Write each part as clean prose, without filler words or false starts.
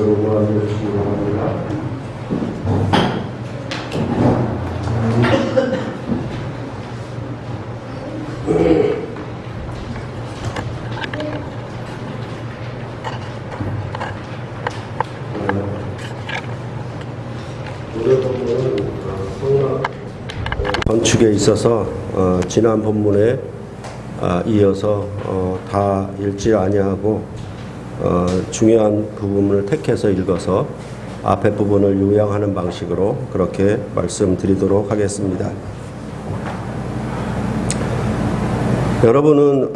요구하시기 바랍니다. 오늘 본문은 건축에 있어서 지난 본문에 이어서 다 읽지 아니하고 중요한 부분을 택해서 읽어서 앞에 부분을 요약하는 방식으로 그렇게 말씀드리도록 하겠습니다. 여러분은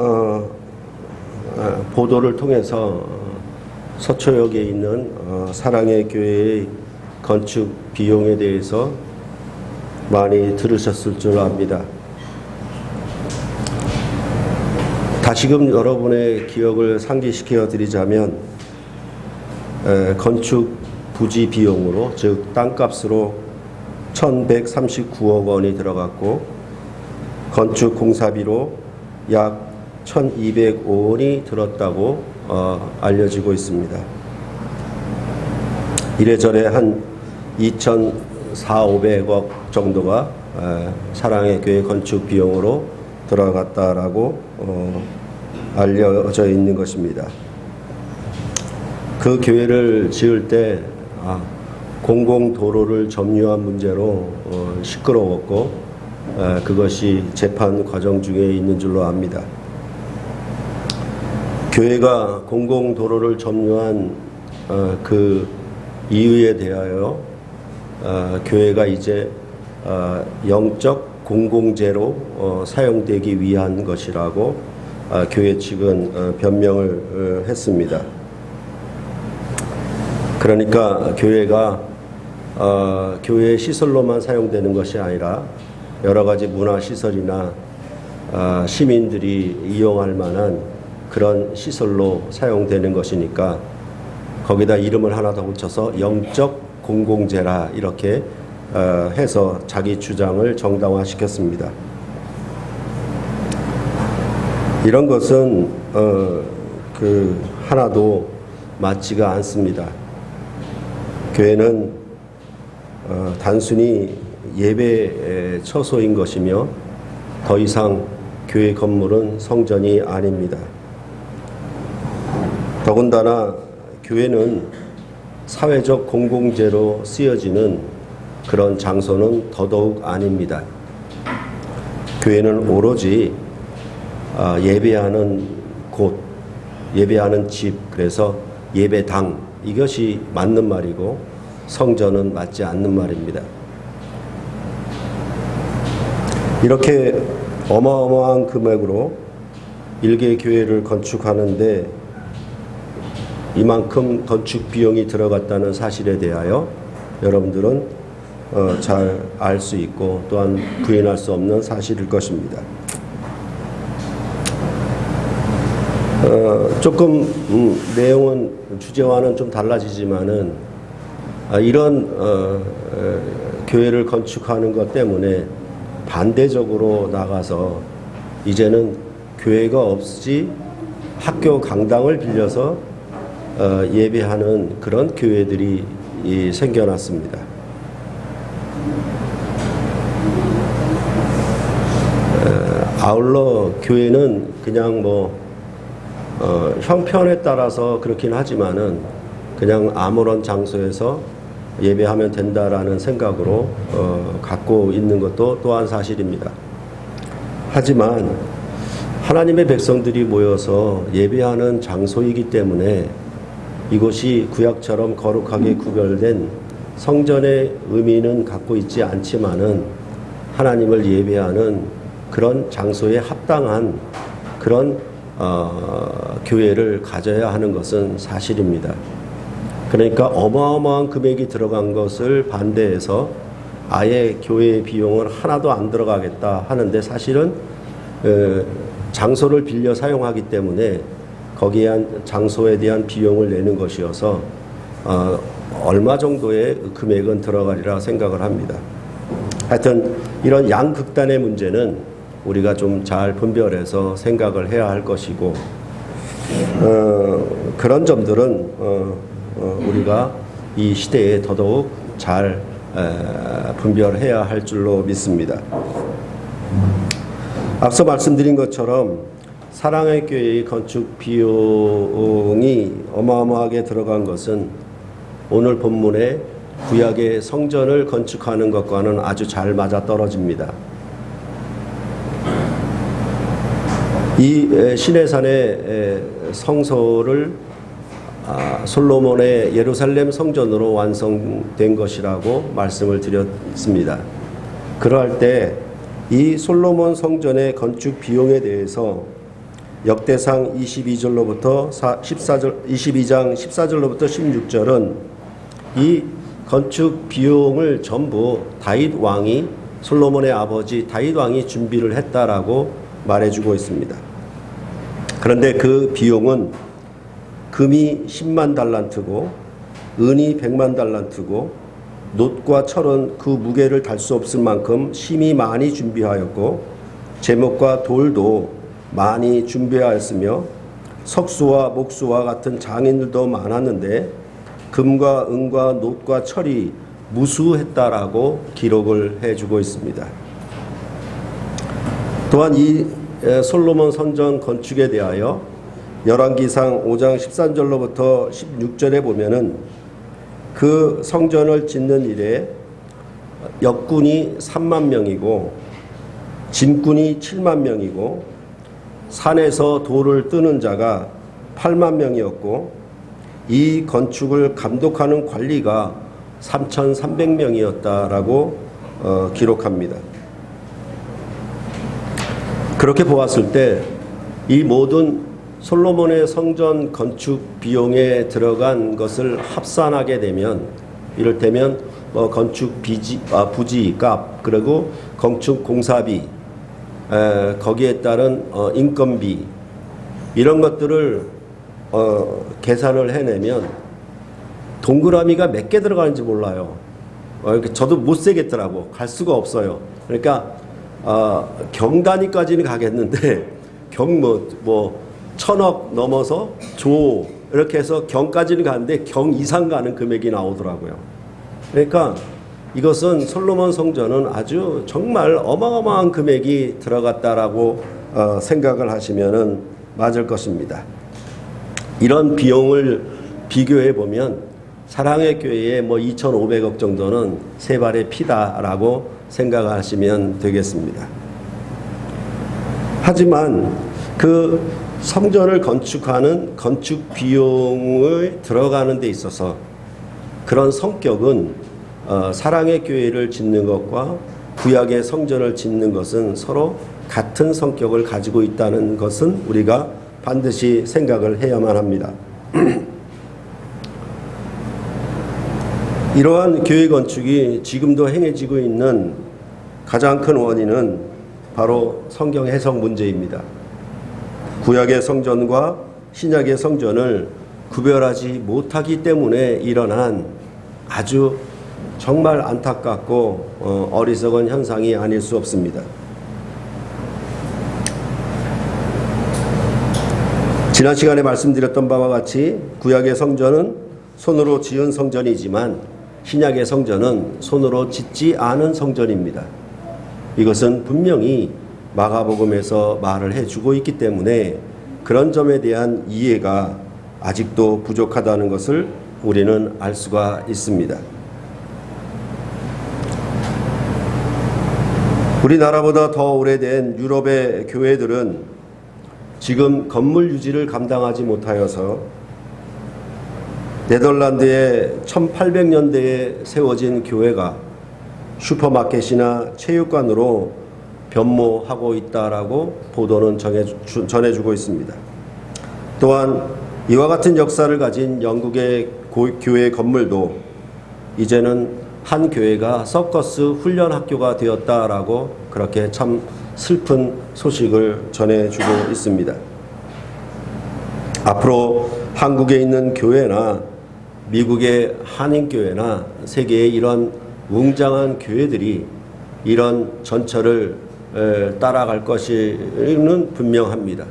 보도를 통해서 서초역에 있는 사랑의 교회의 건축 비용에 대해서 많이 들으셨을 줄 압니다. 다시금 여러분의 기억을 상기시켜 드리자면 건축 부지 비용으로 즉 땅값으로 1139억 원이 들어갔고 건축 공사비로 약 1205원이 들었다고 알려지고 있습니다. 이래저래 한 2,400~500억 정도가 사랑의 교회 건축 비용으로 들어갔다라고 알려져 있는 것입니다. 그 교회를 지을 때 공공도로를 점유한 문제로 시끄러웠고 그것이 재판 과정 중에 있는 줄로 압니다. 교회가 공공도로를 점유한 그 이유에 대하여 교회가 이제 영적 공공재로 사용되기 위한 것이라고 교회 측은 변명을 했습니다. 그러니까 교회가 교회 시설로만 사용되는 것이 아니라 여러 가지 문화시설이나 시민들이 이용할 만한 그런 시설로 사용되는 것이니까 거기다 이름을 하나 더 붙여서 영적 공공재라 이렇게 해서 자기 주장을 정당화시켰습니다. 이런 것은 하나도 맞지가 않습니다. 교회는 단순히 예배 처소인 것이며 더 이상 교회 건물은 성전이 아닙니다. 더군다나 교회는 사회적 공공재로 쓰여지는 그런 장소는 더더욱 아닙니다. 교회는 오로지 예배하는 곳, 예배하는 집, 그래서 예배당, 이것이 맞는 말이고 성전은 맞지 않는 말입니다. 이렇게 어마어마한 금액으로 일개 교회를 건축하는데 이만큼 건축 비용이 들어갔다는 사실에 대하여 여러분들은 잘 알 수 있고 또한 부인할 수 없는 사실일 것입니다. 조금 내용은 주제와는 좀 달라지지만은 이런 교회를 건축하는 것 때문에 반대적으로 나가서 이제는 교회가 없이 학교 강당을 빌려서 예배하는 그런 교회들이 생겨났습니다. 아울러 교회는 그냥 형편에 따라서 그렇긴 하지만은 그냥 아무런 장소에서 예배하면 된다라는 생각으로 갖고 있는 것도 또한 사실입니다. 하지만 하나님의 백성들이 모여서 예배하는 장소이기 때문에 이곳이 구약처럼 거룩하게 구별된 성전의 의미는 갖고 있지 않지만은 하나님을 예배하는 그런 장소에 합당한 그런 교회를 가져야 하는 것은 사실입니다. 그러니까 어마어마한 금액이 들어간 것을 반대해서 아예 교회 비용을 하나도 안 들어가겠다 하는데 사실은 장소를 빌려 사용하기 때문에 거기에 한 장소에 대한 비용을 내는 것이어서 얼마 정도의 금액은 들어가리라 생각을 합니다. 하여튼 이런 양극단의 문제는 우리가 좀 잘 분별해서 생각을 해야 할 것이고 그런 점들은 우리가 이 시대에 더더욱 잘 분별해야 할 줄로 믿습니다. 앞서 말씀드린 것처럼 사랑의 교회의 건축 비용이 어마어마하게 들어간 것은 오늘 본문에 구약의 성전을 건축하는 것과는 아주 잘 맞아떨어집니다. 이 시내산의 성소를 솔로몬의 예루살렘 성전으로 완성된 것이라고 말씀을 드렸습니다. 그러할 때 이 솔로몬 성전의 건축 비용에 대해서 역대상 22장 14절로부터 16절은 이 건축 비용을 전부 다윗 왕이 솔로몬의 아버지 다윗 왕이 준비를 했다라고 말해주고 있습니다. 그런데 그 비용은 금이 10만 달란트고 은이 100만 달란트고 놋과 철은 그 무게를 달 수 없을 만큼 심히 많이 준비하였고 제목과 돌도 많이 준비하였으며 석수와 목수와 같은 장인들도 많았는데 금과 은과 놋과 철이 무수했다라고 기록을 해주고 있습니다. 또한 이 솔로몬 성전 건축에 대하여 열왕기상 5장 13절로부터 16절에 보면은 그 성전을 짓는 일에 역군이 3만 명이고 짐꾼이 7만 명이고 산에서 돌을 뜨는 자가 8만 명이었고 이 건축을 감독하는 관리가 3,300명이었다라고 기록합니다. 그렇게 보았을 때 이 모든 솔로몬의 성전 건축 비용에 들어간 것을 합산하게 되면 이를테면 건축 부지값 그리고 건축 공사비 거기에 따른 인건비 이런 것들을 계산을 해내면 동그라미가 몇 개 들어가는지 몰라요. 저도 못 세겠더라고. 갈 수가 없어요. 그러니까 경 단위까지는 가겠는데 경 뭐 1,000억 넘어서 조 이렇게 해서 경까지는 가는데 경 이상 가는 금액이 나오더라고요. 그러니까 이것은 솔로몬 성전은 아주 정말 어마어마한 금액이 들어갔다라고 생각을 하시면은 맞을 것입니다. 이런 비용을 비교해 보면 사랑의 교회에 뭐 2,500억 정도는 세 발의 피다라고 생각하시면 되겠습니다. 하지만 그 성전을 건축하는 건축 비용을 들어가는 데 있어서 그런 성격은 사랑의 교회를 짓는 것과 구약의 성전을 짓는 것은 서로 같은 성격을 가지고 있다는 것은 우리가 반드시 생각을 해야만 합니다. 이러한 교회 건축이 지금도 행해지고 있는 가장 큰 원인은 바로 성경 해석 문제입니다. 구약의 성전과 신약의 성전을 구별하지 못하기 때문에 일어난 아주 정말 안타깝고 어리석은 현상이 아닐 수 없습니다. 지난 시간에 말씀드렸던 바와 같이 구약의 성전은 손으로 지은 성전이지만 신약의 성전은 손으로 짓지 않은 성전입니다. 이것은 분명히 마가복음에서 말을 해주고 있기 때문에 그런 점에 대한 이해가 아직도 부족하다는 것을 우리는 알 수가 있습니다. 우리나라보다 더 오래된 유럽의 교회들은 지금 건물 유지를 감당하지 못하여서 네덜란드의 1800년대에 세워진 교회가 슈퍼마켓이나 체육관으로 변모하고 있다라고 보도는 전해주고 있습니다. 또한 이와 같은 역사를 가진 영국의 교회 건물도 이제는 한 교회가 서커스 훈련 학교가 되었다라고 그렇게 참 슬픈 소식을 전해주고 있습니다. 앞으로 한국에 있는 교회나 미국의 한인교회나 세계의 이런 웅장한 교회들이 이런 전철을 따라갈 것이는 분명합니다.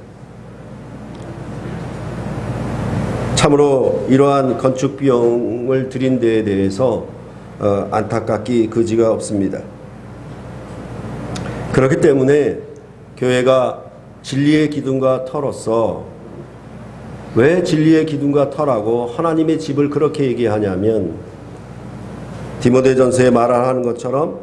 참으로 이러한 건축 비용을 들인 데에 대해서 안타깝기 그지가 없습니다. 그렇기 때문에 교회가 진리의 기둥과 터로서, 왜 진리의 기둥과 터라고 하나님의 집을 그렇게 얘기하냐면, 디모데전서에 말하는 것처럼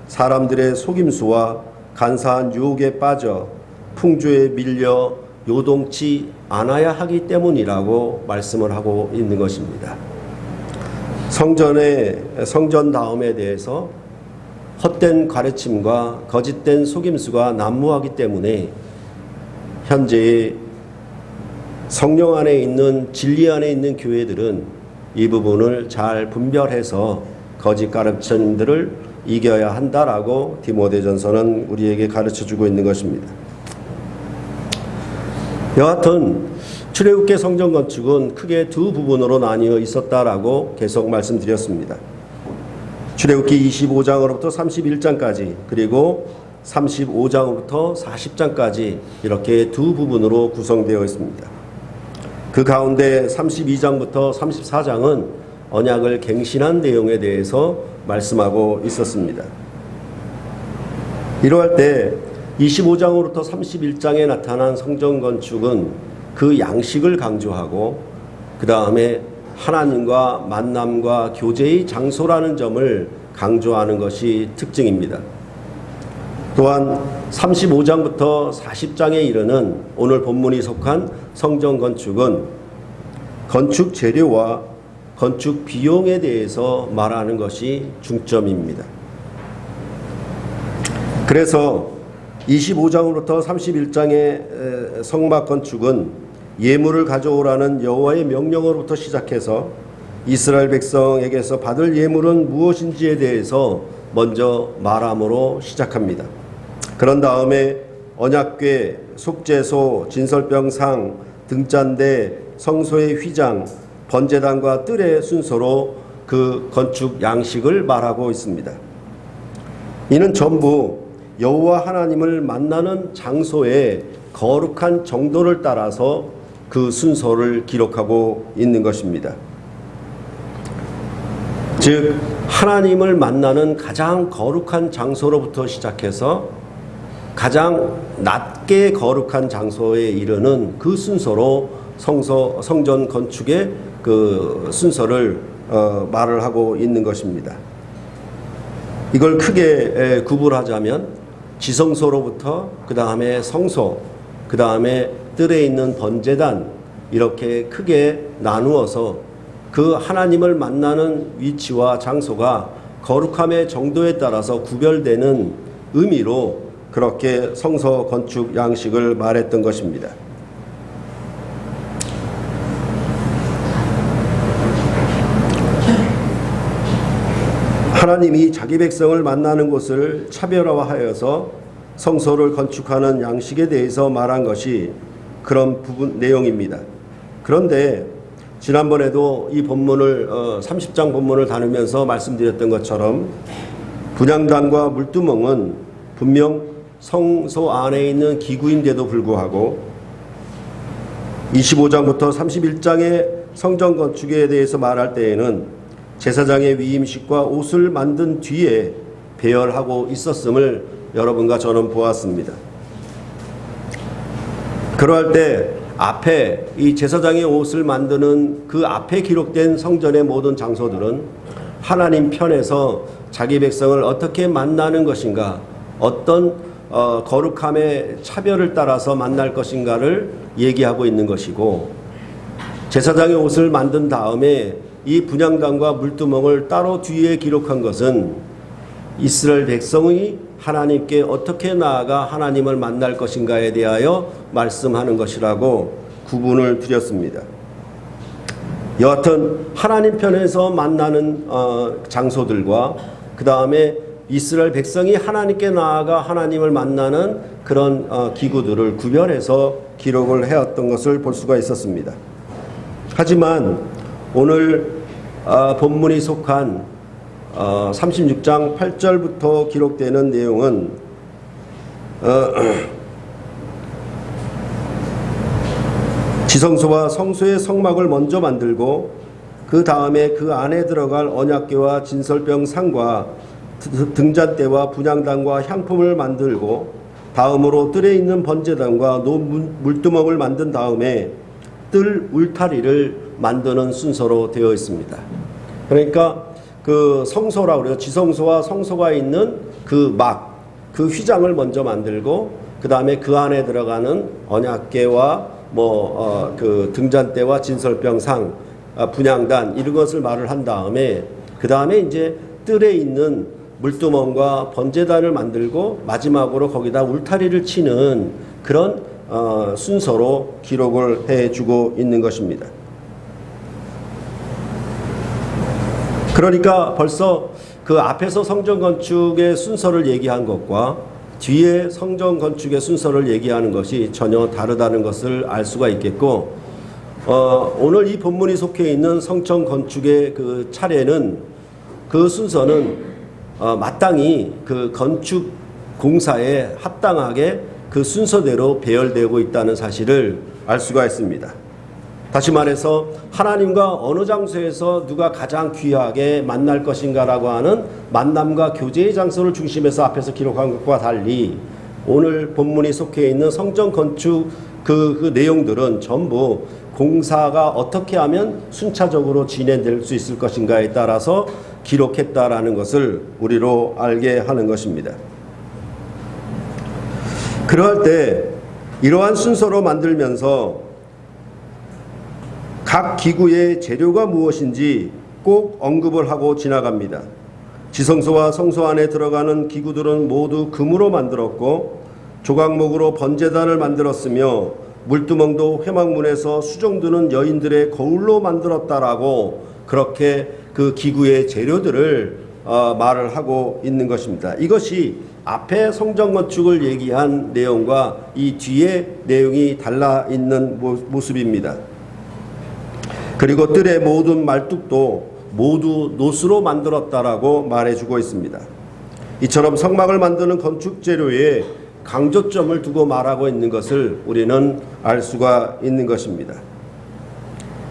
사람들의 속임수와 간사한 유혹에 빠져 풍조에 밀려 요동치 않아야 하기 때문이라고 말씀을 하고 있는 것입니다. 성전 다음에 대해서 헛된 가르침과 거짓된 속임수가 난무하기 때문에 현재의 성령 안에 있는, 진리 안에 있는 교회들은 이 부분을 잘 분별해서 거짓 가르침들을 이겨야 한다라고 디모데전서는 우리에게 가르쳐주고 있는 것입니다. 여하튼 출애굽기 성전 건축은 크게 두 부분으로 나뉘어 있었다라고 계속 말씀드렸습니다. 출애굽기 25장으로부터 31장까지, 그리고 35장으로부터 40장까지 이렇게 두 부분으로 구성되어 있습니다. 그 가운데 32장부터 34장은 언약을 갱신한 내용에 대해서 말씀하고 있었습니다. 이러할 때 25장으로부터 31장에 나타난 성전 건축은 그 양식을 강조하고, 그 다음에 하나님과 만남과 교제의 장소라는 점을 강조하는 것이 특징입니다. 또한 35장부터 40장에 이르는 오늘 본문이 속한 성전 건축은 건축 재료와 건축 비용에 대해서 말하는 것이 중점입니다. 그래서 25장으로부터 31장의 성막 건축은 예물을 가져오라는 여호와의 명령으로부터 시작해서 이스라엘 백성에게서 받을 예물은 무엇인지에 대해서 먼저 말함으로 시작합니다. 그런 다음에 언약궤, 속죄소, 진설병상, 등잔대, 성소의 휘장, 번제단과 뜰의 순서로 그 건축 양식을 말하고 있습니다. 이는 전부 여호와 하나님을 만나는 장소의 거룩한 정도를 따라서 그 순서를 기록하고 있는 것입니다. 즉 하나님을 만나는 가장 거룩한 장소로부터 시작해서 가장 낮게 거룩한 장소에 이르는 그 순서로 성전 건축의 그 순서를 말을 하고 있는 것입니다. 이걸 크게 구분하자면 지성소로부터 그 다음에 성소, 그 다음에 뜰에 있는 번제단, 이렇게 크게 나누어서 그 하나님을 만나는 위치와 장소가 거룩함의 정도에 따라서 구별되는 의미로 그렇게 성소 건축 양식을 말했던 것입니다. 하나님이 자기 백성을 만나는 곳을 차별화하여서 성소를 건축하는 양식에 대해서 말한 것이 그런 부분 내용입니다. 그런데 지난번에도 이 본문을 30장 본문을 다루면서 말씀드렸던 것처럼 분향단과 물두멍은 분명 성소 안에 있는 기구인데도 불구하고 25장부터 31장의 성전 건축에 대해서 말할 때에는 제사장의 위임식과 옷을 만든 뒤에 배열하고 있었음을 여러분과 저는 보았습니다. 그러할 때 앞에 이 제사장의 옷을 만드는 그 앞에 기록된 성전의 모든 장소들은 하나님 편에서 자기 백성을 어떻게 만나는 것인가, 어떤 거룩함의 차별을 따라서 만날 것인가를 얘기하고 있는 것이고, 제사장의 옷을 만든 다음에 이 분향단과 물두멍을 따로 뒤에 기록한 것은 이스라엘 백성이 하나님께 어떻게 나아가 하나님을 만날 것인가에 대하여 말씀하는 것이라고 구분을 드렸습니다. 여하튼 하나님 편에서 만나는 장소들과 그 다음에 이스라엘 백성이 하나님께 나아가 하나님을 만나는 그런 기구들을 구별해서 기록을 해왔던 것을 볼 수가 있었습니다. 하지만 오늘 본문이 속한 36장 8절부터 기록되는 내용은 지성소와 성소의 성막을 먼저 만들고 그 다음에 그 안에 들어갈 언약궤와 진설병 상과 등잔대와 분향단과 향품을 만들고 다음으로 뜰에 있는 번제단과 물두멍을 만든 다음에 뜰 울타리를 만드는 순서로 되어 있습니다. 그러니까 그 성소라고 그래요. 지성소와 성소가 있는 그 그 휘장을 먼저 만들고 그 다음에 그 안에 들어가는 언약궤와 그 등잔대와 진설병 상, 분향단 이런 것을 말을 한 다음에 그 다음에 이제 뜰에 있는 물두멍과 번제단을 만들고 마지막으로 거기다 울타리를 치는 그런 순서로 기록을 해주고 있는 것입니다. 그러니까 벌써 그 앞에서 성전 건축의 순서를 얘기한 것과 뒤에 성전 건축의 순서를 얘기하는 것이 전혀 다르다는 것을 알 수가 있겠고, 오늘 이 본문이 속해 있는 성전 건축의 그 차례는, 그 순서는 마땅히 그 건축 공사에 합당하게 그 순서대로 배열되고 있다는 사실을 알 수가 있습니다. 다시 말해서 하나님과 어느 장소에서 누가 가장 귀하게 만날 것인가라고 하는 만남과 교제의 장소를 중심해서 앞에서 기록한 것과 달리 오늘 본문이 속해 있는 성전 건축 그 내용들은 전부 공사가 어떻게 하면 순차적으로 진행될 수 있을 것인가에 따라서 기록했다라는 것을 우리로 알게 하는 것입니다. 그럴 때 이러한 순서로 만들면서 각 기구의 재료가 무엇인지 꼭 언급을 하고 지나갑니다. 지성소와 성소 안에 들어가는 기구들은 모두 금으로 만들었고 조각목으로 번제단을 만들었으며 물두멍도 회막문에서 수종드는 여인들의 거울로 만들었다라고 그렇게 그 기구의 재료들을 말을 하고 있는 것입니다. 이것이 앞에 성전 건축을 얘기한 내용과 이 뒤에 내용이 달라 있는 모습입니다. 그리고 뜰의 모든 말뚝도 모두 노스로 만들었다라고 말해주고 있습니다. 이처럼 성막을 만드는 건축 재료에 강조점을 두고 말하고 있는 것을 우리는 알 수가 있는 것입니다.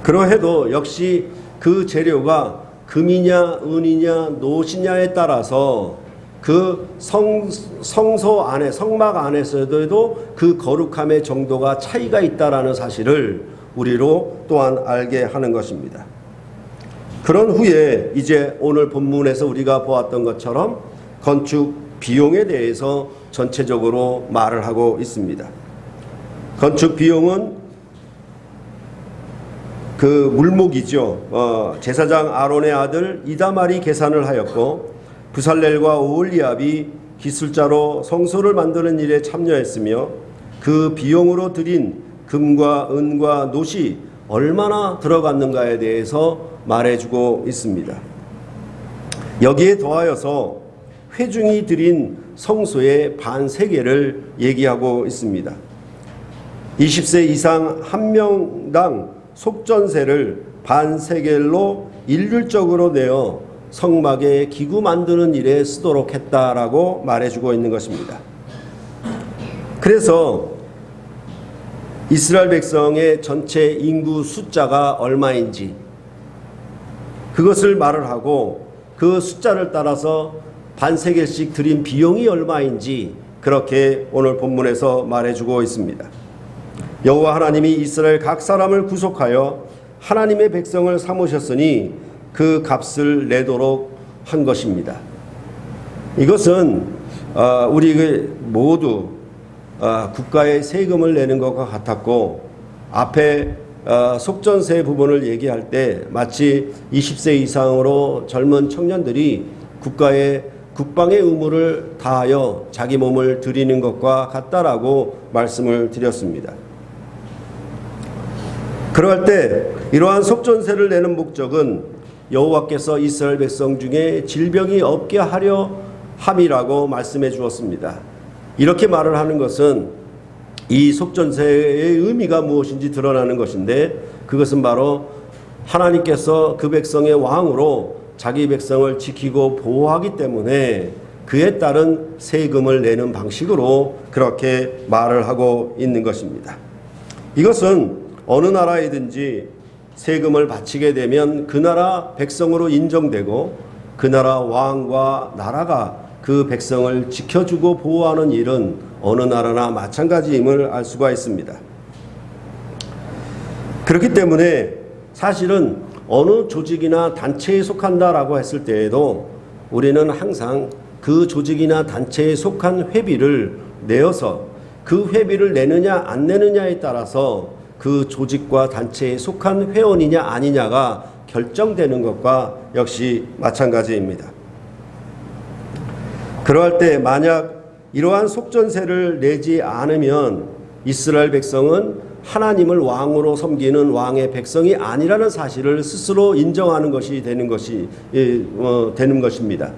그러해도 역시 그 재료가 금이냐 은이냐 노시냐에 따라서 그 성소 안에 성막 안에서도 그 거룩함의 정도가 차이가 있다라는 사실을 우리로 또한 알게 하는 것입니다. 그런 후에 이제 오늘 본문에서 우리가 보았던 것처럼 건축 비용에 대해서 전체적으로 말을 하고 있습니다. 건축 비용은 그 물목이죠. 제사장 아론의 아들 이다말이 계산을 하였고 부살렐과 오홀리압이 기술자로 성소를 만드는 일에 참여했으며 그 비용으로 들인 금과 은과 놋이 얼마나 들어갔는가에 대해서 말해주고 있습니다. 여기에 더하여서 회중이 드린 성소의 반세겔을 얘기하고 있습니다. 20세 이상 한 명당 속전세를 반세겔로 일률적으로 내어 성막의 기구 만드는 일에 쓰도록 했다라고 말해주고 있는 것입니다. 그래서 이스라엘 백성의 전체 인구 숫자가 얼마인지 그것을 말을 하고 그 숫자를 따라서 반세겔씩 드린 비용이 얼마인지 그렇게 오늘 본문에서 말해주고 있습니다. 여호와 하나님이 이스라엘 각 사람을 구속하여 하나님의 백성을 삼으셨으니 그 값을 내도록 한 것입니다. 이것은 우리 모두 국가에 세금을 내는 것과 같았고 앞에 속전세 부분을 얘기할 때 마치 20세 이상으로 젊은 청년들이 국방의 의무를 다하여 자기 몸을 드리는 것과 같다라고 말씀을 드렸습니다. 그럴 때 이러한 속전세를 내는 목적은 여호와께서 이스라엘 백성 중에 질병이 없게 하려 함이라고 말씀해 주었습니다. 이렇게 말을 하는 것은 이 속전세의 의미가 무엇인지 드러나는 것인데 그것은 바로 하나님께서 그 백성의 왕으로 자기 백성을 지키고 보호하기 때문에 그에 따른 세금을 내는 방식으로 그렇게 말을 하고 있는 것입니다. 이것은 어느 나라에든지 세금을 바치게 되면 그 나라 백성으로 인정되고 그 나라 왕과 나라가 그 백성을 지켜주고 보호하는 일은 어느 나라나 마찬가지임을 알 수가 있습니다. 그렇기 때문에 사실은 어느 조직이나 단체에 속한다라고 했을 때에도 우리는 항상 그 조직이나 단체에 속한 회비를 내어서 그 회비를 내느냐 안 내느냐에 따라서 그 조직과 단체에 속한 회원이냐 아니냐가 결정되는 것과 역시 마찬가지입니다. 그러할 때 만약 이러한 속전세를 내지 않으면 이스라엘 백성은 하나님을 왕으로 섬기는 왕의 백성이 아니라는 사실을 스스로 인정하는 것이 되는 것입니다.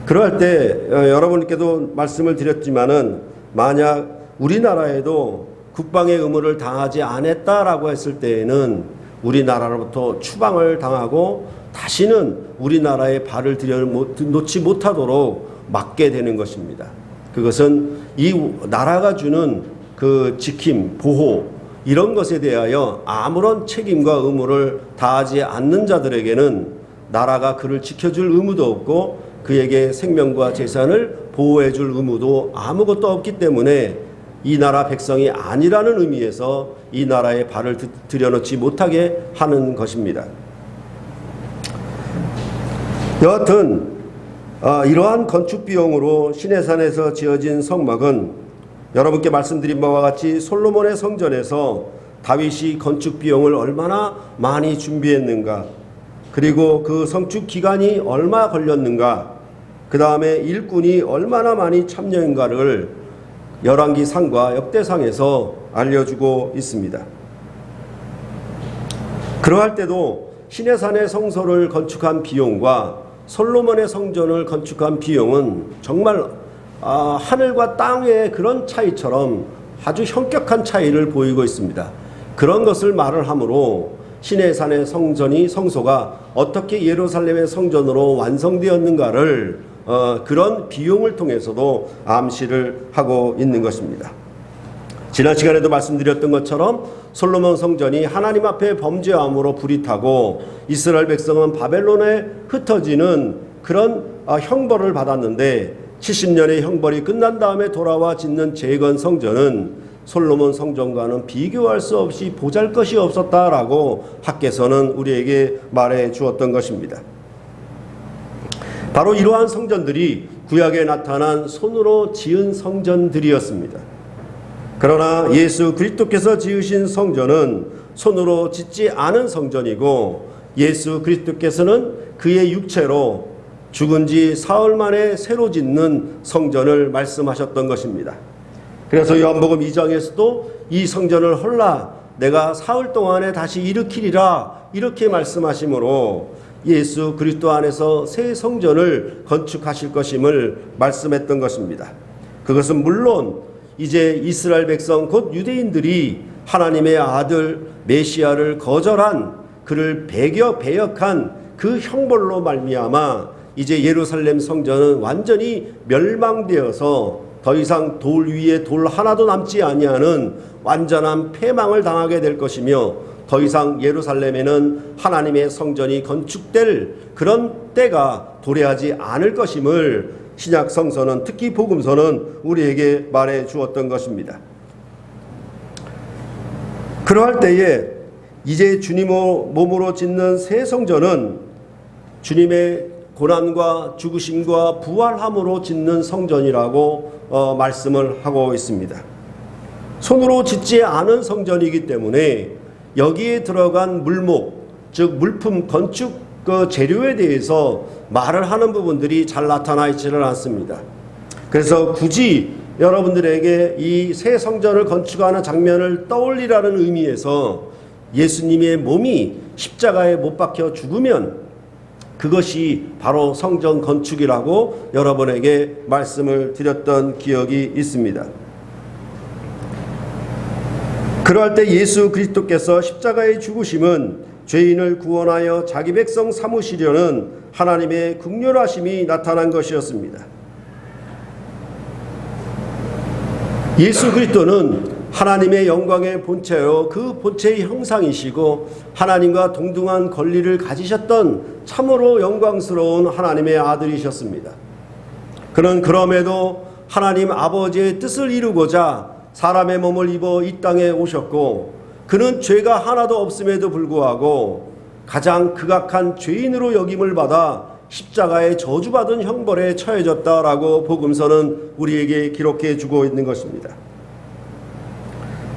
그럴 때 여러분께도 말씀을 드렸지만은 만약 우리나라에도 국방의 의무를 당하지 않았다라고 했을 때에는 우리나라로부터 추방을 당하고 다시는 우리나라에 발을 들여놓지 못하도록 막게 되는 것입니다. 그것은 이 나라가 주는 그 지킴, 보호 이런 것에 대하여 아무런 책임과 의무를 다하지 않는 자들에게는 나라가 그를 지켜줄 의무도 없고 그에게 생명과 재산을 보호해줄 의무도 아무것도 없기 때문에 이 나라 백성이 아니라는 의미에서 이 나라에 발을 들여놓지 못하게 하는 것입니다. 여하튼 이러한 건축 비용으로 시내산에서 지어진 성막은 여러분께 말씀드린 바와 같이 솔로몬의 성전에서 다윗이 건축 비용을 얼마나 많이 준비했는가, 그리고 그 성축 기간이 얼마 걸렸는가, 그 다음에 일꾼이 얼마나 많이 참여했는가를 열왕기상과 역대상에서 알려주고 있습니다. 그러할 때도 시내산의 성소를 건축한 비용과 솔로몬의 성전을 건축한 비용은 정말 하늘과 땅의 그런 차이처럼 아주 현격한 차이를 보이고 있습니다. 그런 것을 말을 하므로 시내산의 성소가 어떻게 예루살렘의 성전으로 완성되었는가를 그런 비용을 통해서도 암시를 하고 있는 것입니다. 지난 시간에도 말씀드렸던 것처럼 솔로몬 성전이 하나님 앞에 범죄함으로 불이 타고 이스라엘 백성은 바벨론에 흩어지는 그런 형벌을 받았는데 70년의 형벌이 끝난 다음에 돌아와 짓는 재건 성전은 솔로몬 성전과는 비교할 수 없이 보잘것이 없었다라고 학개서는 우리에게 말해 주었던 것입니다. 바로 이러한 성전들이 구약에 나타난 손으로 지은 성전들이었습니다. 그러나 예수 그리스도께서 지으신 성전은 손으로 짓지 않은 성전이고 예수 그리스도께서는 그의 육체로 죽은 지 사흘 만에 새로 짓는 성전을 말씀하셨던 것입니다. 그래서 요한복음 2장에서도 이 성전을 헐라 내가 사흘 동안에 다시 일으키리라 이렇게 말씀하시므로 예수 그리스도 안에서 새 성전을 건축하실 것임을 말씀했던 것입니다. 그것은 물론 이제 이스라엘 백성 곧 유대인들이 하나님의 아들 메시아를 거절한 그를 배역한 그 형벌로 말미암아 이제 예루살렘 성전은 완전히 멸망되어서 더 이상 돌 위에 돌 하나도 남지 아니하는 완전한 폐망을 당하게 될 것이며 더 이상 예루살렘에는 하나님의 성전이 건축될 그런 때가 도래하지 않을 것임을 신약 성서는 특히 복음서는 우리에게 말해 주었던 것입니다. 그러할 때에 이제 주님 몸으로 짓는 새 성전은 주님의 고난과 죽으심과 부활함으로 짓는 성전이라고 말씀을 하고 있습니다. 손으로 짓지 않은 성전이기 때문에 여기에 들어간 물목, 즉 물품, 건축 재료에 대해서 말을 하는 부분들이 잘 나타나 있지는 않습니다. 그래서 굳이 여러분들에게 이 새 성전을 건축하는 장면을 떠올리라는 의미에서 예수님의 몸이 십자가에 못 박혀 죽으면 그것이 바로 성전 건축이라고 여러분에게 말씀을 드렸던 기억이 있습니다. 그럴 때 예수 그리스도께서 십자가의 죽으심은 죄인을 구원하여 자기 백성 삼으시려는 하나님의 긍휼하심이 나타난 것이었습니다. 예수 그리스도는 하나님의 영광의 본체요, 그 본체의 형상이시고 하나님과 동등한 권리를 가지셨던 참으로 영광스러운 하나님의 아들이셨습니다. 그는 그럼에도 하나님 아버지의 뜻을 이루고자 사람의 몸을 입어 이 땅에 오셨고, 그는 죄가 하나도 없음에도 불구하고 가장 극악한 죄인으로 여김을 받아 십자가에 저주받은 형벌에 처해졌다라고 복음서는 우리에게 기록해 주고 있는 것입니다.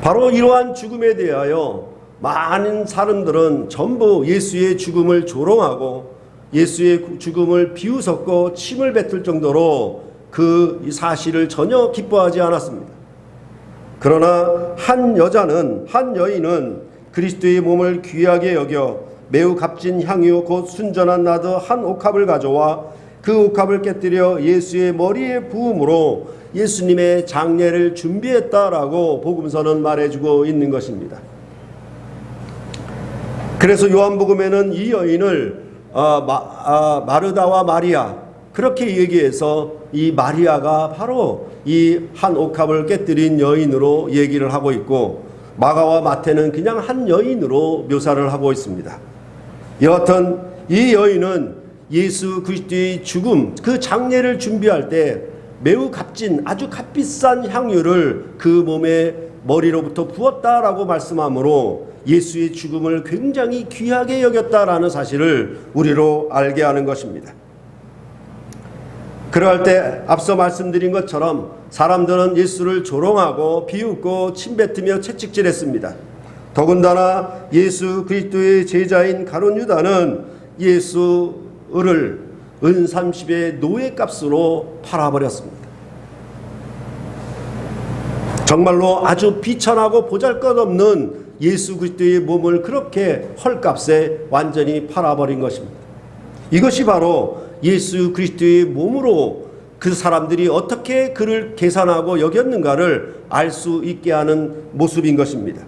바로 이러한 죽음에 대하여 많은 사람들은 전부 예수의 죽음을 조롱하고 예수의 죽음을 비웃었고 침을 뱉을 정도로 그 사실을 전혀 기뻐하지 않았습니다. 그러나 한 여인은 그리스도의 몸을 귀하게 여겨 매우 값진 향유 곧 순전한 나드 한 옥합을 가져와 그 옥합을 깨뜨려 예수의 머리에 부음으로 예수님의 장례를 준비했다라고 복음서는 말해주고 있는 것입니다. 그래서 요한복음에는 이 여인을 마르다와 마리아 그렇게 얘기해서 이 마리아가 바로 이 한 옥합을 깨뜨린 여인으로 얘기를 하고 있고, 마가와 마태는 그냥 한 여인으로 묘사를 하고 있습니다. 여하튼 이 여인은 예수 그리스도의 죽음, 그 장례를 준비할 때 매우 값진 아주 값비싼 향유를 그 몸의 머리로부터 부었다라고 말씀하므로 예수의 죽음을 굉장히 귀하게 여겼다라는 사실을 우리로 알게 하는 것입니다. 그럴 때 앞서 말씀드린 것처럼 사람들은 예수를 조롱하고 비웃고 침뱉으며 채찍질했습니다. 더군다나 예수 그리스도의 제자인 가룟 유다는 예수를 은 30의 노예값으로 팔아버렸습니다. 정말로 아주 비천하고 보잘것없는 예수 그리스도의 몸을 그렇게 헐값에 완전히 팔아버린 것입니다. 이것이 바로 예수 그리스도의 몸으로 그 사람들이 어떻게 그를 계산하고 여겼는가를 알 수 있게 하는 모습인 것입니다.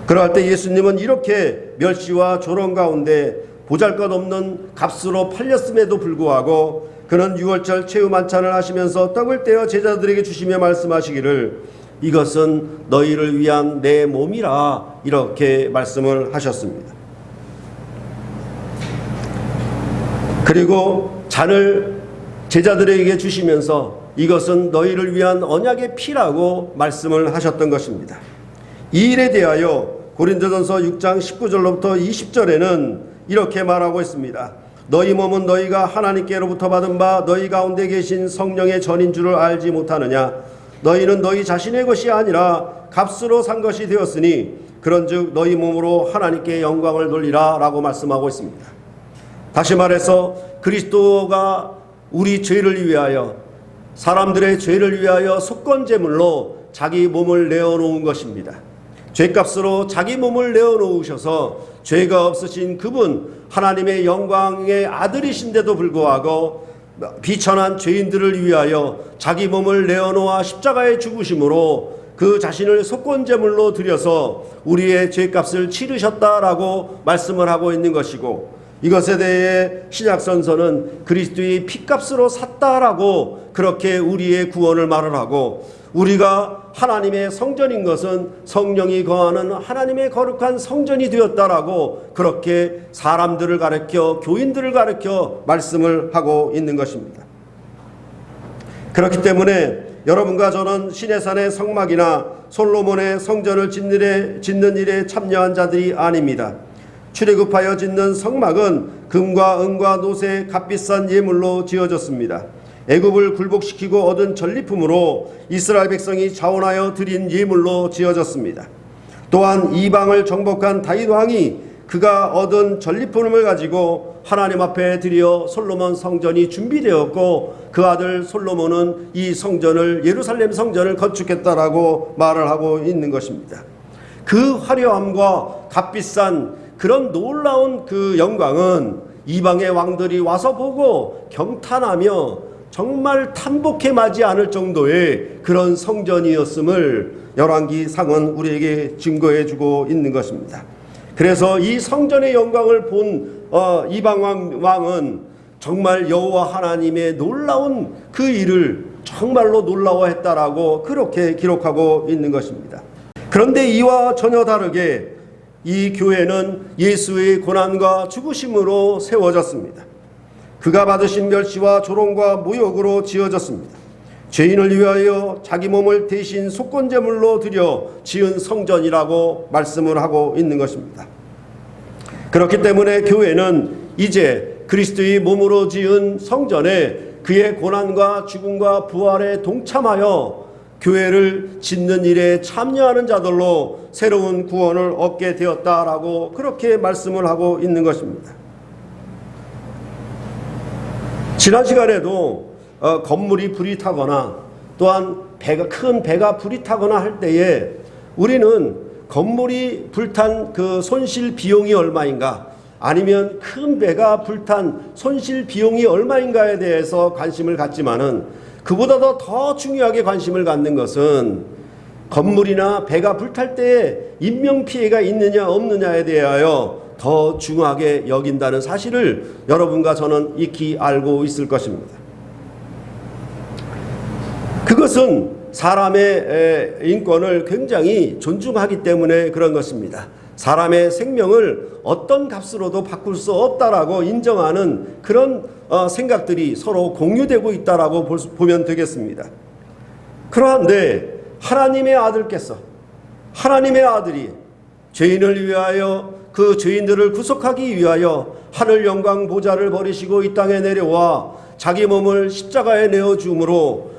그럴 때 예수님은 이렇게 멸시와 조롱 가운데 보잘것없는 값으로 팔렸음에도 불구하고 그는 유월절 최후 만찬을 하시면서 떡을 떼어 제자들에게 주시며 말씀하시기를 이것은 너희를 위한 내 몸이라 이렇게 말씀을 하셨습니다. 그리고 잔을 제자들에게 주시면서 이것은 너희를 위한 언약의 피라고 말씀을 하셨던 것입니다. 이 일에 대하여 고린도전서 6장 19절로부터 20절에는 이렇게 말하고 있습니다. 너희 몸은 너희가 하나님께로부터 받은 바 너희 가운데 계신 성령의 전인 줄을 알지 못하느냐. 너희는 너희 자신의 것이 아니라 값으로 산 것이 되었으니 그런즉 너희 몸으로 하나님께 영광을 돌리라 라고 말씀하고 있습니다. 다시 말해서 그리스도가 우리 죄를 위하여, 사람들의 죄를 위하여 속건제물로 자기 몸을 내어놓은 것입니다. 죄값으로 자기 몸을 내어놓으셔서 죄가 없으신 그분, 하나님의 영광의 아들이신데도 불구하고 비천한 죄인들을 위하여 자기 몸을 내어놓아 십자가에 죽으심으로 그 자신을 속건제물로 드려서 우리의 죄값을 치르셨다라고 말씀을 하고 있는 것이고, 이것에 대해 신약선서는 그리스도의 피값으로 샀다라고 그렇게 우리의 구원을 말을 하고, 우리가 하나님의 성전인 것은 성령이 거하는 하나님의 거룩한 성전이 되었다라고 그렇게 사람들을 가르쳐, 교인들을 가르쳐 말씀을 하고 있는 것입니다. 그렇기 때문에 여러분과 저는 시내산의 성막이나 솔로몬의 성전을 짓는 일에 참여한 자들이 아닙니다. 출애굽하여 짓는 성막은 금과 은과 노새 값비싼 예물로 지어졌습니다. 애굽을 굴복시키고 얻은 전리품으로 이스라엘 백성이 자원하여 드린 예물로 지어졌습니다. 또한 이방을 정복한 다윗 왕이 그가 얻은 전리품을 가지고 하나님 앞에 드려 솔로몬 성전이 준비되었고, 그 아들 솔로몬은 이 성전을, 예루살렘 성전을 건축했다라고 말을 하고 있는 것입니다. 그 화려함과 값비싼 그런 놀라운 그 영광은 이방의 왕들이 와서 보고 경탄하며 정말 탐복해 마지 않을 정도의 그런 성전이었음을 열왕기상은 우리에게 증거해 주고 있는 것입니다. 그래서 이 성전의 영광을 본 이방 왕은 정말 여호와 하나님의 놀라운 그 일을 정말로 놀라워했다라고 그렇게 기록하고 있는 것입니다. 그런데 이와 전혀 다르게 이 교회는 예수의 고난과 죽으심으로 세워졌습니다. 그가 받으신 멸시와 조롱과 모욕으로 지어졌습니다. 죄인을 위하여 자기 몸을 대신 속건제물로 드려 지은 성전이라고 말씀을 하고 있는 것입니다. 그렇기 때문에 교회는 이제 그리스도의 몸으로 지은 성전에 그의 고난과 죽음과 부활에 동참하여 교회를 짓는 일에 참여하는 자들로 새로운 구원을 얻게 되었다라고 그렇게 말씀을 하고 있는 것입니다. 지난 시간에도 건물이 불이 타거나 또한 큰 배가 불이 타거나 할 때에 우리는 건물이 불탄 그 손실 비용이 얼마인가, 아니면 큰 배가 불탄 손실 비용이 얼마인가에 대해서 관심을 갖지만은 그보다도 더 중요하게 관심을 갖는 것은 건물이나 배가 불탈 때에 인명피해가 있느냐 없느냐에 대하여 더 중요하게 여긴다는 사실을 여러분과 저는 익히 알고 있을 것입니다. 그것은 사람의 인권을 굉장히 존중하기 때문에 그런 것입니다. 사람의 생명을 어떤 값으로도 바꿀 수 없다라고 인정하는 그런 생각들이 서로 공유되고 있다라고 보면 되겠습니다. 그런데 하나님의 아들께서, 하나님의 아들이 죄인을 위하여, 그 죄인들을 구속하기 위하여 하늘 영광 보좌를 버리시고 이 땅에 내려와 자기 몸을 십자가에 내어 주므로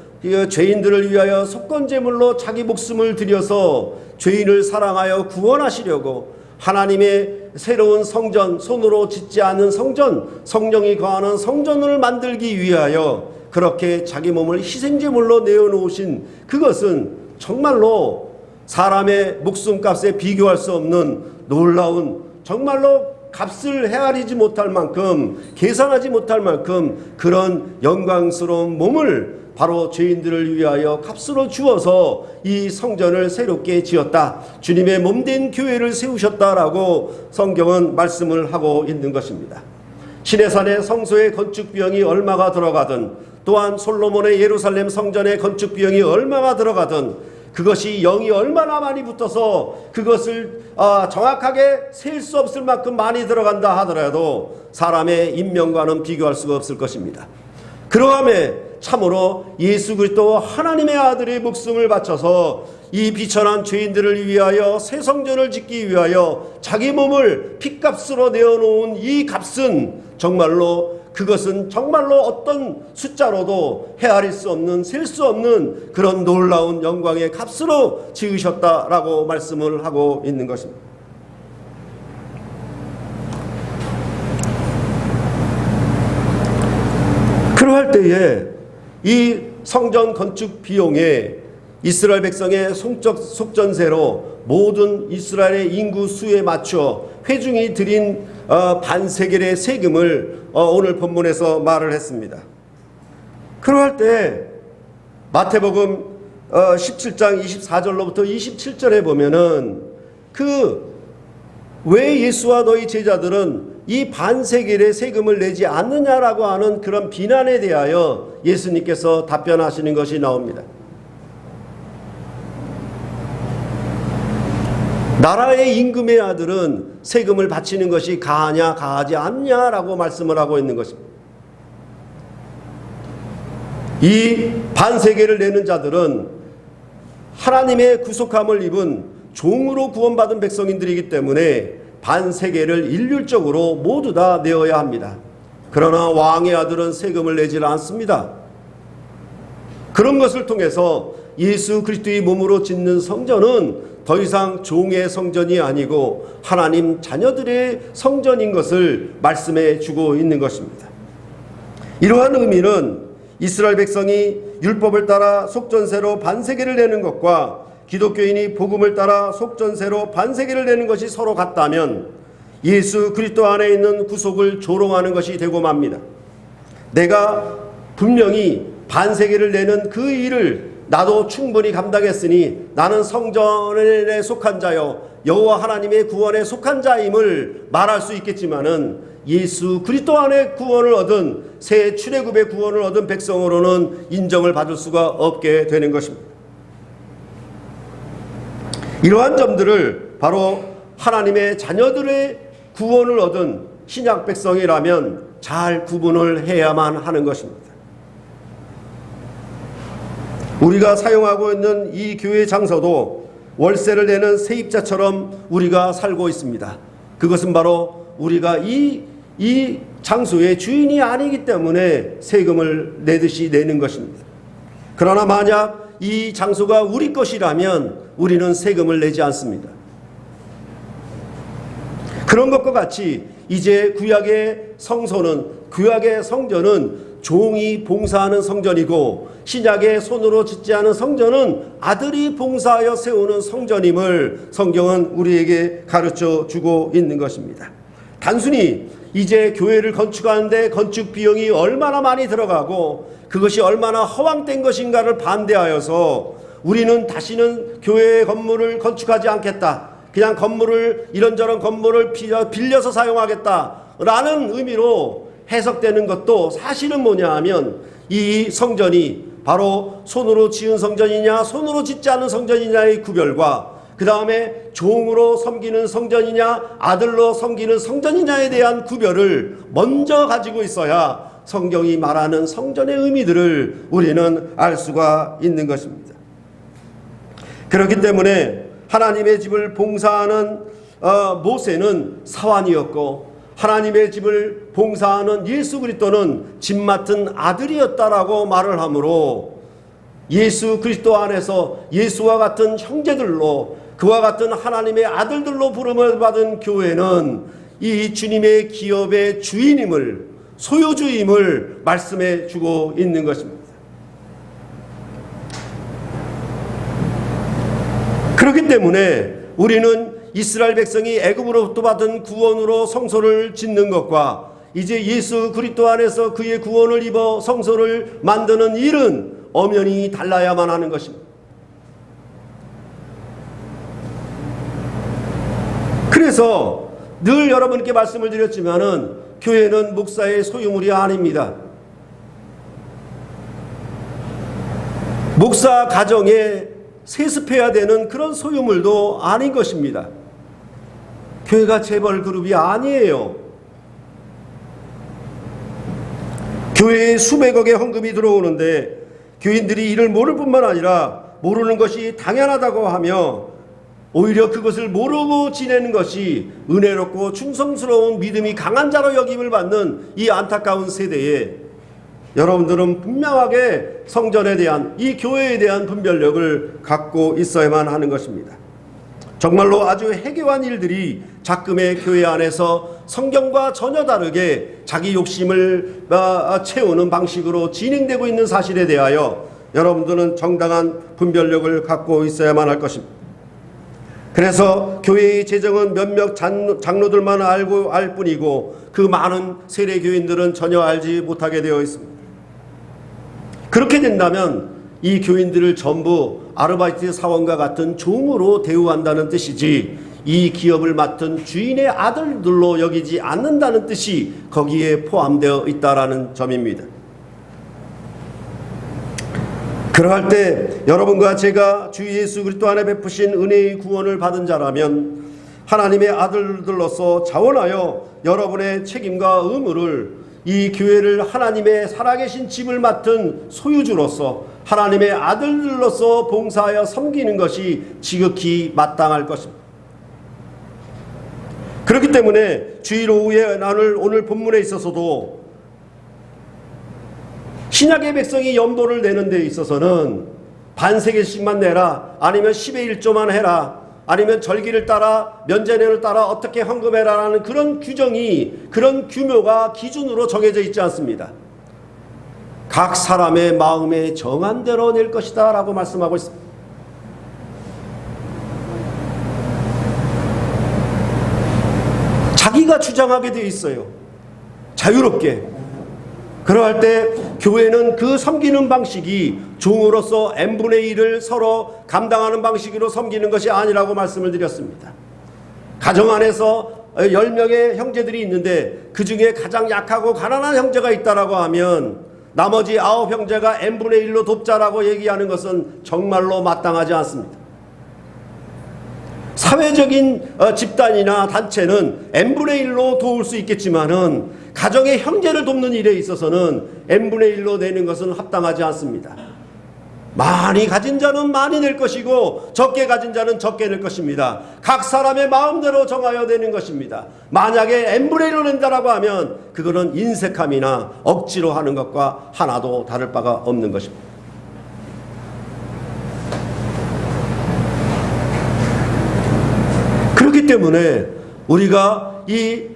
죄인들을 위하여 속건제물로 자기 목숨을 들여서 죄인을 사랑하여 구원하시려고 하나님의 새로운 성전, 손으로 짓지 않은 성전, 성령이 거하는 성전을 만들기 위하여 그렇게 자기 몸을 희생제물로 내어놓으신 그것은 정말로 사람의 목숨값에 비교할 수 없는 놀라운, 정말로 값을 헤아리지 못할 만큼, 계산하지 못할 만큼 그런 영광스러운 몸을 바로 죄인들을 위하여 값으로 주어서 이 성전을 새롭게 지었다, 주님의 몸된 교회를 세우셨다라고 성경은 말씀을 하고 있는 것입니다. 시내산의 성소의 건축 비용이 얼마가 들어가든, 또한 솔로몬의 예루살렘 성전의 건축 비용이 얼마가 들어가든, 그것이 영이 얼마나 많이 붙어서 그것을 정확하게 셀 수 없을 만큼 많이 들어간다 하더라도 사람의 인명과는 비교할 수가 없을 것입니다. 그러함에 참으로 예수 그리스도 하나님의 아들의 목숨을 바쳐서 이 비천한 죄인들을 위하여 새 성전을 짓기 위하여 자기 몸을 핏값으로 내어놓은 이 값은 정말로, 그것은 정말로 어떤 숫자로도 헤아릴 수 없는, 셀 수 없는 그런 놀라운 영광의 값으로 지으셨다라고 말씀을 하고 있는 것입니다. 그러할 때에 이 성전 건축 비용에 이스라엘 백성의 속전세로 모든 이스라엘의 인구 수에 맞춰 회중이 드린 반세겔의 세금을 오늘 본문에서 말을 했습니다. 그러할 때 마태복음 17장 24절로부터 27절에 보면은 왜 예수와 너희 제자들은 이 반세겔의 세금을 내지 않느냐라고 하는 그런 비난에 대하여 예수님께서 답변하시는 것이 나옵니다. 나라의 임금의 아들은 세금을 바치는 것이 가하냐 가하지 않냐라고 말씀을 하고 있는 것입니다. 이 반세겔을 내는 자들은 하나님의 구속함을 입은 종으로 구원받은 백성인들이기 때문에 반세겔을 일률적으로 모두 다 내어야 합니다. 그러나 왕의 아들은 세금을 내지 않습니다. 그런 것을 통해서 예수 그리스도의 몸으로 짓는 성전은 더 이상 종의 성전이 아니고 하나님 자녀들의 성전인 것을 말씀해 주고 있는 것입니다. 이러한 의미는 이스라엘 백성이 율법을 따라 속전세로 반세겔을 내는 것과 기독교인이 복음을 따라 속전세로 반세겔을 내는 것이 서로 같다면 예수 그리스도 안에 있는 구속을 조롱하는 것이 되고 맙니다. 내가 분명히 반세겔을 내는 그 일을 나도 충분히 감당했으니 나는 성전에 속한 자요 여호와 하나님의 구원에 속한 자임을 말할 수 있겠지만은 예수 그리스도 안에 구원을 얻은 새 출애굽의 구원을 얻은 백성으로는 인정을 받을 수가 없게 되는 것입니다. 이러한 점들을 바로 하나님의 자녀들의 구원을 얻은 신약 백성이라면 잘 구분을 해야만 하는 것입니다. 우리가 사용하고 있는 이 교회 장소도 월세를 내는 세입자처럼 우리가 살고 있습니다. 그것은 바로 우리가 이 장소의 주인이 아니기 때문에 세금을 내듯이 내는 것입니다. 그러나 만약 이 장소가 우리 것이라면 우리는 세금을 내지 않습니다. 그런 것과 같이 이제 구약의 성전은 종이 봉사하는 성전이고 신약의 손으로 짓지 않은 성전은 아들이 봉사하여 세우는 성전임을 성경은 우리에게 가르쳐 주고 있는 것입니다. 단순히 이제 교회를 건축하는데 건축 비용이 얼마나 많이 들어가고 그것이 얼마나 허황된 것인가를 반대하여서 우리는 다시는 교회 건물을 건축하지 않겠다. 그냥 건물을 이런저런 건물을 빌려서 사용하겠다라는 의미로 해석되는 것도 사실은 뭐냐 하면 이 성전이 바로 손으로 지은 성전이냐 손으로 짓지 않은 성전이냐의 구별과 그 다음에 종으로 섬기는 성전이냐 아들로 섬기는 성전이냐에 대한 구별을 먼저 가지고 있어야 성경이 말하는 성전의 의미들을 우리는 알 수가 있는 것입니다. 그렇기 때문에 하나님의 집을 봉사하는 모세는 사환이었고 하나님의 집을 봉사하는 예수 그리스도는 집 맡은 아들이었다라고 말을 하므로 예수 그리스도 안에서 예수와 같은 형제들로 그와 같은 하나님의 아들들로 부름을 받은 교회는 이 주님의 기업의 주인임을 소유주임을 말씀해 주고 있는 것입니다. 그렇기 때문에 우리는 이스라엘 백성이 애굽으로부터 받은 구원으로 성소를 짓는 것과 이제 예수 그리스도 안에서 그의 구원을 입어 성소를 만드는 일은 엄연히 달라야만 하는 것입니다. 그래서 늘 여러분께 말씀을 드렸지만은 교회는 목사의 소유물이 아닙니다. 목사 가정에 세습해야 되는 그런 소유물도 아닌 것입니다. 교회가 재벌 그룹이 아니에요. 교회에 수백억의 헌금이 들어오는데 교인들이 이를 모를 뿐만 아니라 모르는 것이 당연하다고 하며 오히려 그것을 모르고 지내는 것이 은혜롭고 충성스러운 믿음이 강한 자로 여김을 받는 이 안타까운 세대에 여러분들은 분명하게 성전에 대한 이 교회에 대한 분별력을 갖고 있어야만 하는 것입니다. 정말로 아주 해괴한 일들이 작금의 교회 안에서 성경과 전혀 다르게 자기 욕심을 채우는 방식으로 진행되고 있는 사실에 대하여 여러분들은 정당한 분별력을 갖고 있어야만 할 것입니다. 그래서 교회의 재정은 몇몇 장로들만 알 뿐이고 그 많은 세례 교인들은 전혀 알지 못하게 되어 있습니다. 그렇게 된다면 이 교인들을 전부 아르바이트 사원과 같은 종으로 대우한다는 뜻이지 이 기업을 맡은 주인의 아들들로 여기지 않는다는 뜻이 거기에 포함되어 있다라는 점입니다. 그러할 때 여러분과 제가 주 예수 그리스도 안에 베푸신 은혜의 구원을 받은 자라면 하나님의 아들들로서 자원하여 여러분의 책임과 의무를 이 교회를 하나님의 살아계신 집을 맡은 소유주로서 하나님의 아들들로서 봉사하여 섬기는 것이 지극히 마땅할 것입니다. 그렇기 때문에 주일 오후에 나눌 오늘 본문에 있어서도 신약의 백성이 염도를 내는 데 있어서는 반세겔씩만 내라, 아니면 10의 1조만 해라, 아니면 절기를 따라 면제년을 따라 어떻게 헌금해라라는 그런 규정이, 그런 규모가 기준으로 정해져 있지 않습니다. 각 사람의 마음에 정한 대로 낼 것이다 라고 말씀하고 있습니다. 자기가 주장하게 되어 있어요. 자유롭게. 그러할 때 교회는 그 섬기는 방식이 종으로서 n분의 1을 서로 감당하는 방식으로 섬기는 것이 아니라고 말씀을 드렸습니다. 가정 안에서 10명의 형제들이 있는데 그 중에 가장 약하고 가난한 형제가 있다라고 하면 나머지 9 형제가 n분의 1로 돕자라고 얘기하는 것은 정말로 마땅하지 않습니다. 사회적인 집단이나 단체는 n분의 1로 도울 수 있겠지만은 가정의 형제를 돕는 일에 있어서는 n분의 1로 내는 것은 합당하지 않습니다. 많이 가진 자는 많이 낼 것이고 적게 가진 자는 적게 낼 것입니다. 각 사람의 마음대로 정하여 내는 것입니다. 만약에 n분의 1로 낸다라고 하면 그거는 인색함이나 억지로 하는 것과 하나도 다를 바가 없는 것입니다. 그렇기 때문에 우리가 이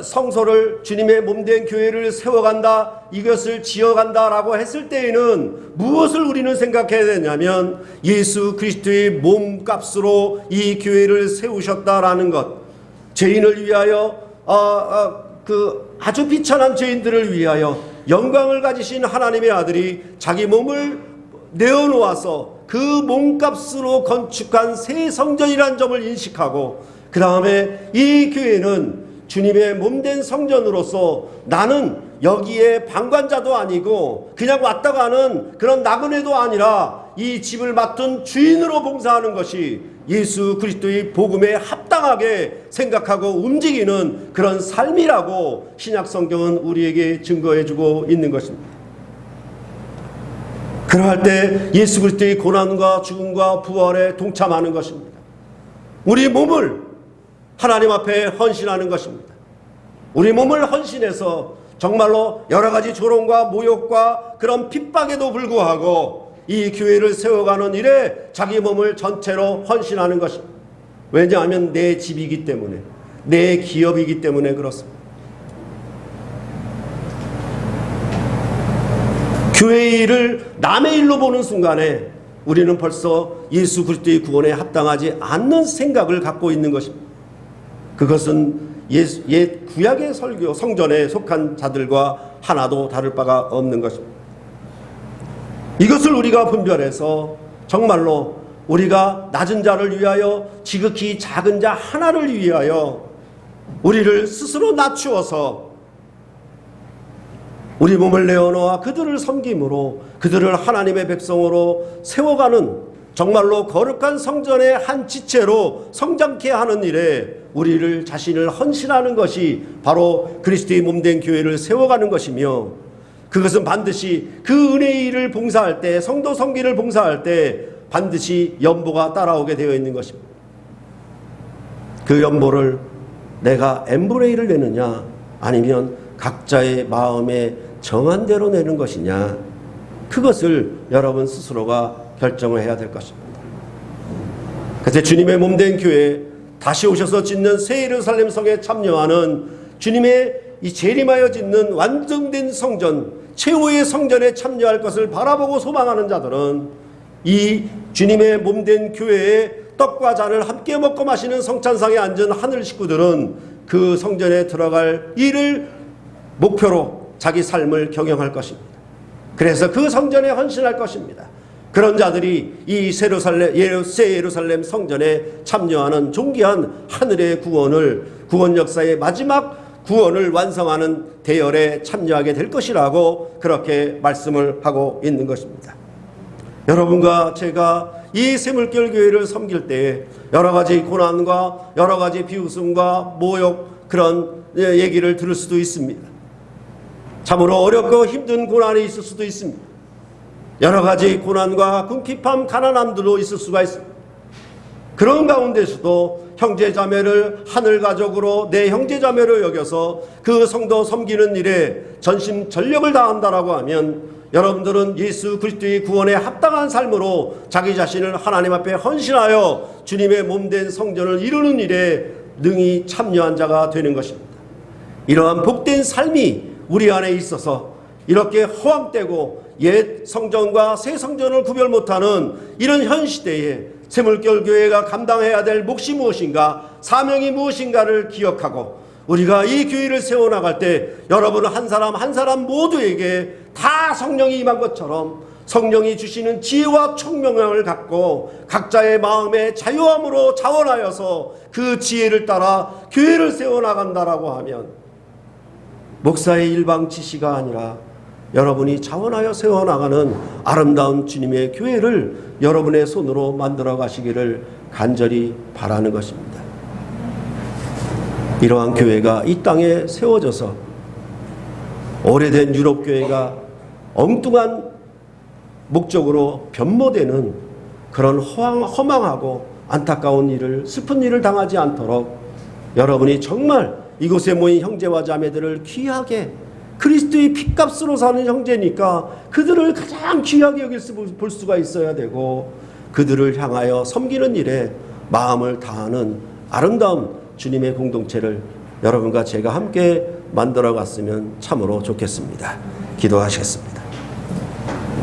성소를 주님의 몸된 교회를 세워간다, 이것을 지어간다라고 했을 때에는 무엇을 우리는 생각해야 되냐면 예수 그리스도의 몸값으로 이 교회를 세우셨다라는 것, 죄인을 위하여 그 아주 비천한 죄인들을 위하여 영광을 가지신 하나님의 아들이 자기 몸을 내어놓아서 그 몸값으로 건축한 새 성전이라는 점을 인식하고, 그 다음에 이 교회는 주님의 몸된 성전으로서 나는 여기에 방관자도 아니고 그냥 왔다 가는 그런 나그네도 아니라 이 집을 맡은 주인으로 봉사하는 것이 예수 그리스도의 복음에 합당하게 생각하고 움직이는 그런 삶이라고 신약 성경은 우리에게 증거해주고 있는 것입니다. 그러할 때 예수 그리스도의 고난과 죽음과 부활에 동참하는 것입니다. 우리 몸을 하나님 앞에 헌신하는 것입니다. 우리 몸을 헌신해서 정말로 여러 가지 조롱과 모욕과 그런 핍박에도 불구하고 이 교회를 세워가는 일에 자기 몸을 전체로 헌신하는 것입니다. 왜냐하면 내 집이기 때문에, 내 기업이기 때문에 그렇습니다. 교회의 일을 남의 일로 보는 순간에 우리는 벌써 예수 그리스도의 구원에 합당하지 않는 생각을 갖고 있는 것입니다. 그것은 옛 구약의 설교 성전에 속한 자들과 하나도 다를 바가 없는 것입니다. 이것을 우리가 분별해서 정말로 우리가 낮은 자를 위하여, 지극히 작은 자 하나를 위하여 우리를 스스로 낮추어서 우리 몸을 내어놓아 그들을 섬김으로 그들을 하나님의 백성으로 세워가는 정말로 거룩한 성전의 한 지체로 성장케 하는 일에 우리를 자신을 헌신하는 것이 바로 그리스도의 몸된 교회를 세워가는 것이며, 그것은 반드시 그 은혜의 일을 봉사할 때, 성도 섬기를 봉사할 때 반드시 연보가 따라오게 되어 있는 것입니다. 그 연보를 내가 n분의 1을 내느냐 아니면 각자의 마음에 정한 대로 내는 것이냐, 그것을 여러분 스스로가 결정을 해야 될 것입니다. 그래서 주님의 몸된 교회, 다시 오셔서 짓는 새 예루살렘 성에 참여하는 주님의 이 재림하여 짓는 완성된 성전, 최후의 성전에 참여할 것을 바라보고 소망하는 자들은 이 주님의 몸된 교회에 떡과 잔을 함께 먹고 마시는 성찬상에 앉은 하늘 식구들은 그 성전에 들어갈 일을 목표로 자기 삶을 경영할 것입니다. 그래서 그 성전에 헌신할 것입니다. 그런 자들이 이 새 예루살렘 성전에 참여하는 존귀한 하늘의 구원 역사의 마지막 구원을 완성하는 대열에 참여하게 될 것이라고 그렇게 말씀을 하고 있는 것입니다. 여러분과 제가 이 샘물결 교회를 섬길 때에 여러 가지 고난과 여러 가지 비웃음과 모욕, 그런 얘기를 들을 수도 있습니다. 참으로 어렵고 힘든 고난이 있을 수도 있습니다. 여러 가지 고난과 궁핍함, 가난함들도 있을 수가 있습니다. 그런 가운데서도 형제자매를 하늘가족으로 내 형제자매로 여겨서 그 성도 섬기는 일에 전심전력을 다한다라고 하면 여러분들은 예수 그리스도의 구원에 합당한 삶으로 자기 자신을 하나님 앞에 헌신하여 주님의 몸된 성전을 이루는 일에 능히 참여한 자가 되는 것입니다. 이러한 복된 삶이 우리 안에 있어서 이렇게 허황되고 옛 성전과 새 성전을 구별 못하는 이런 현 시대에 샘물결 교회가 감당해야 될 몫이 무엇인가, 사명이 무엇인가를 기억하고 우리가 이 교회를 세워나갈 때 여러분 한 사람 한 사람 모두에게 다 성령이 임한 것처럼 성령이 주시는 지혜와 총명을 갖고 각자의 마음의 자유함으로 자원하여서 그 지혜를 따라 교회를 세워나간다라고 하면 목사의 일방 지시가 아니라 여러분이 자원하여 세워나가는 아름다운 주님의 교회를 여러분의 손으로 만들어 가시기를 간절히 바라는 것입니다. 이러한 교회가 이 땅에 세워져서 오래된 유럽 교회가 엉뚱한 목적으로 변모되는 그런 허망하고 안타까운 일을, 슬픈 일을 당하지 않도록 여러분이 정말 이곳에 모인 형제와 자매들을 귀하게, 그리스도의 핏값으로 사는 형제니까 그들을 가장 귀하게 볼 수가 있어야 되고, 그들을 향하여 섬기는 일에 마음을 다하는 아름다운 주님의 공동체를 여러분과 제가 함께 만들어 갔으면 참으로 좋겠습니다. 기도하시겠습니다.